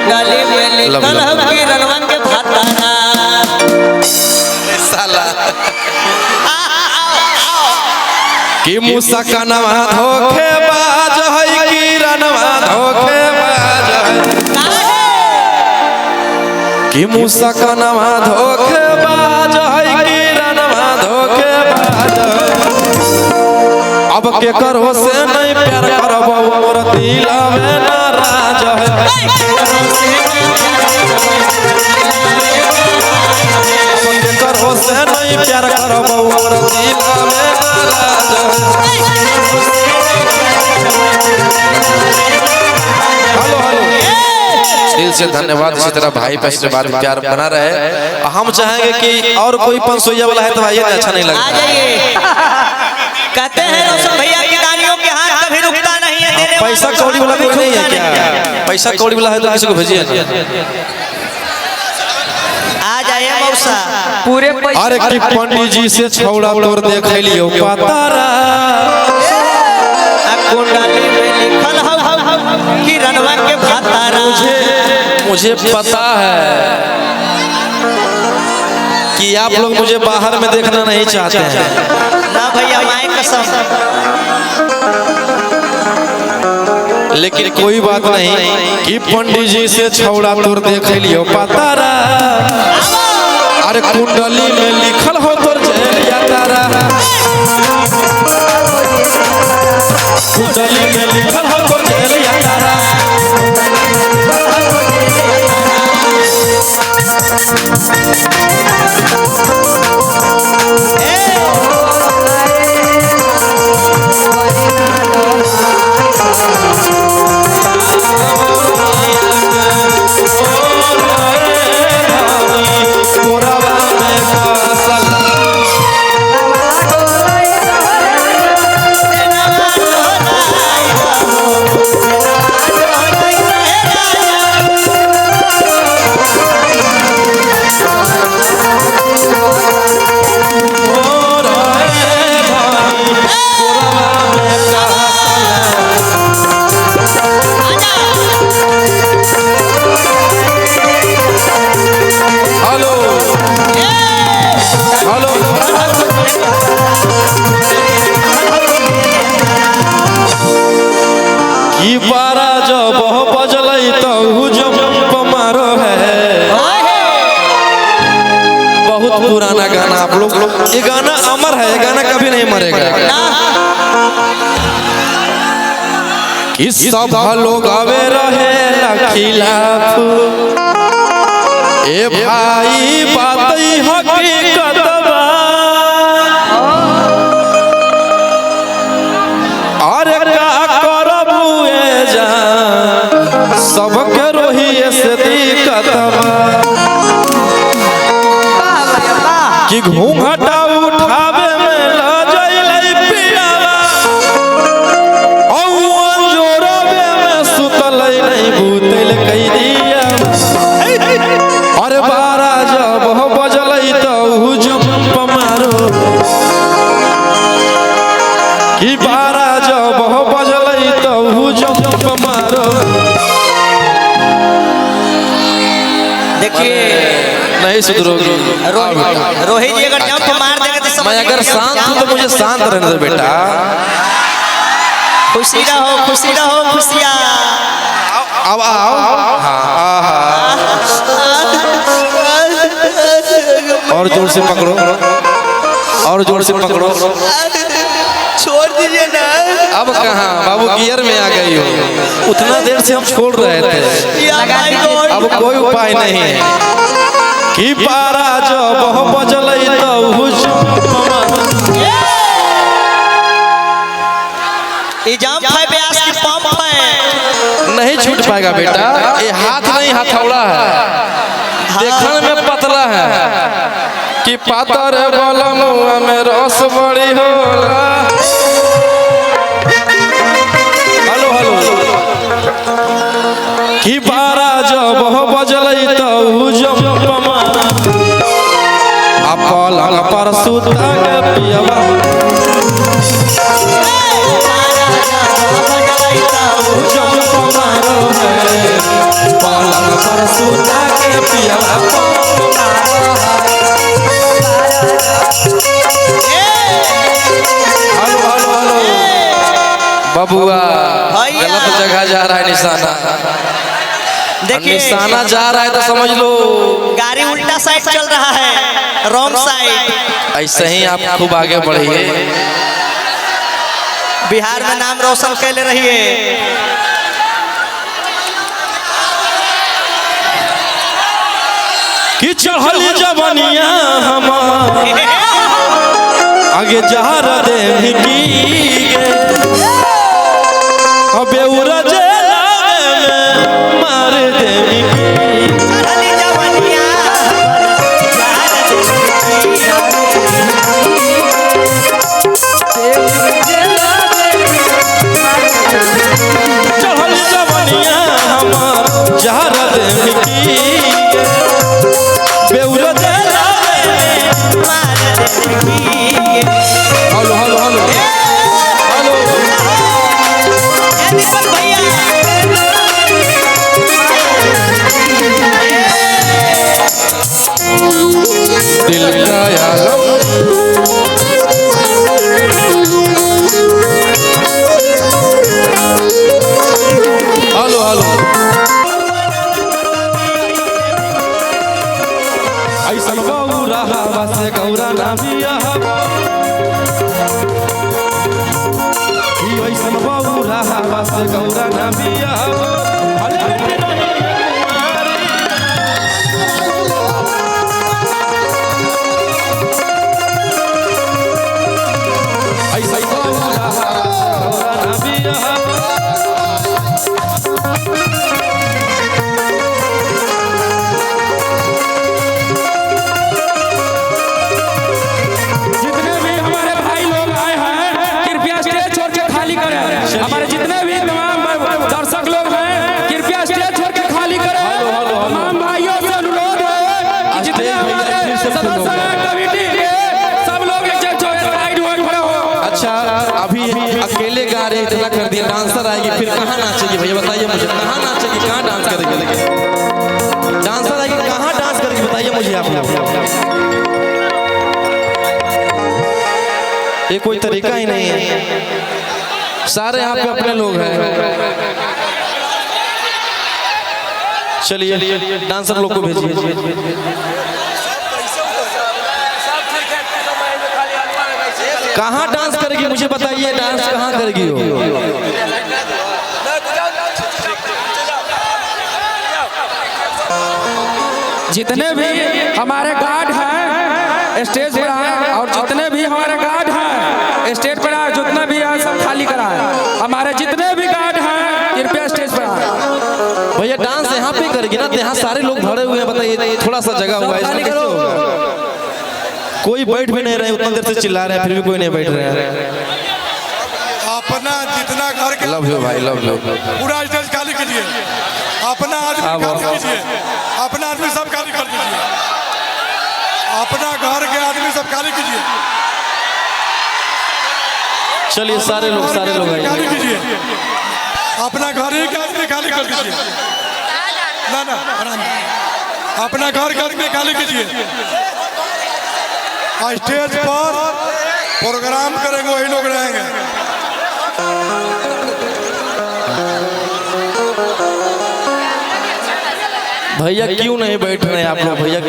कुंडली में लिखल हो कि रनवा के फतारा साला कि मुसकनवा धोखेबाज है कि रनवा धोखेबाज है कि मुसकनवा धोखेबाज है कि रनवा धोखेबाज अब के करो से नहीं प्यार करबो मोर दिल में नाराज है करो से नहीं प्यार करबो मोर दिल में नाराज हेलो हेलो दिल से धन्यवाद। इसी तरह भाई पे आशीर्वाद प्यार बना रहे। हम चाहेंगे कि और कोई पंसोइया वाला है तो भाई अच्छा नहीं लगता। आ जाइए। कहते हैं रोशन भैया की गानियों के हाथ कभी रुकता नहीं है। पैसा कौड़ी वाला कोई नहीं है क्या? पैसा कौड़ी वाला है तो किसी को भेजिए। आ जाइए मौसा पूरे अरे कि पंडित जी से छौड़ा तोड़ देख लियो पतारा कुंडली में लिखल हो कि रनवा के फतारा मुझे पता है कि आप लोग मुझे बाहर में देखना नहीं चाहते हैं ना भैया माय कसम। लेकिन कोई बात नहीं कि पंडित जी से छौड़ा तोड़ देख लियो पतारा अरे कुंडली में लिखल हो तोर जेलिया तारा कुंडली में लिखल हो तोर जेलिया तारा पुराना गाना आप लोग ये गाना अमर है। ये गाना कभी नहीं मरेगा। कि सब लोग आवे रहे खिलाफ ए भाई बात हकीकत बा अरे का करबू ए जान सबके रोही से दिक्कत बा कि घूंघटा उठावे में ला जाइले पियावा औ अंजोरवे में सुतलै नहीं भूतल कई दिया अरे बारा जब बजलै तो जंप मारो कि बारा जब बजलै तो जंप मारो। देखिए नहीं सुधरोगी रोहित जी अगर जंप मार देगा तो मैं अगर शांत हूं तो मुझे शांत रहने दो बेटा। खुशी रहो खुशियाँ अब आओ और जोर से पकड़ो और जोर से पकड़ो। छोड़ दीजिए ना। अब कहाँ बाबू गियर में आ गई हो। उतना देर से हम छोड़ रहे थे अब कोई उपाय नहीं है कि पारा जब बजलै तो जंप है ब्यास की पंप है नहीं छूट पाएगा बेटा। ये हाथ नहीं हथौड़ा है। देखने में पतला है कि पातर वाला मुँह में रस बड़ी होला। हेलो हेलो कि बारा जब बजलै तो जंप मारा पलंग पर सुता के पियवा जंप मारो है पलंग देखिए निशाना जा रहा है तो समझ लो गाड़ी उल्टा साइड चल रहा है, रॉन्ग साइड। ऐसे ही आप खूब आगे बढ़िए, बिहार में नाम रोशन कैले रहिए। कि चढ़ल जवनिया हमार आगे जहर दे की अबे उरज मार दे चढ़ल जवनिया हमार जहर दे की हेलो हेलो हेलो हेलो भैया दिल का आलम हेलो हेलो ऐसन बहु रहा बस गौरा ना बिया ऐसन बहु रहा बस गौरा ना बिया ऐसा बहु रहा गौरा ना बिया हमारे जितने भी तमाम दर्शक लोग हैं कृपया स्टेज छोड़ के खाली करें। तमाम भाइयों से अनुरोध है कि जितने हमारे सदस्य हैं कमेटी के सब लोग एक साइड में खड़े हो। अच्छा अभी अकेले गा रहे इतना कर दिया, डांसर आएगी फिर कहाँ नाचेगी भैया बताइए मुझे, कहाँ नाचेगी, कहाँ डांस करेगी? डांसर आएगी कहाँ डांस करेगी बताइए मुझे आप लोग। ये कोई तरीका ही नहीं है, सारे यहाँ पे अपने लोग हैं। चलिए डांसर लोग को भेजिए। कहाँ डांस करेगी मुझे बताइए, डांस कहाँ करेगी वो? जितने भी हमारे गार्ड हैं स्टेज पर आए और जितने भी हमारे गार्ड हैं स्टेज पर आए, जितने भी हैं सब खाली कराए। हमारे जितने भी गार्ड हैं कृपया स्टेज पर आए। भैया डांस यहाँ पे करेगी ना, यहाँ सारे लोग भरे हुए हैं, बताइए थोड़ा सा जगह हुआ है, कोई बैठ भी नहीं रहे, उतना देर से चिल्ला रहे हैं फिर भी कोई नहीं बैठ रहे हैं। अपना जितना घर के लव यू भाई, लव यू। पूरा स्टेज खाली कीजिए, अपना आदमी खाली कीजिए, अपना आदमी सब खाली कर दीजिए, अपना घर के आदमी सब खाली कीजिए। चलिए सारे लोग खाली कीजिए, अपना घर ही के आदमी खाली कर दीजिए। ना ना आराम, अपना घर के आदमी खाली कीजिए। स्टेज पर प्रोग्राम करेंगे वही लोग रहेंगे। भैया क्यों नहीं बैठ रहे आप लोग? भैया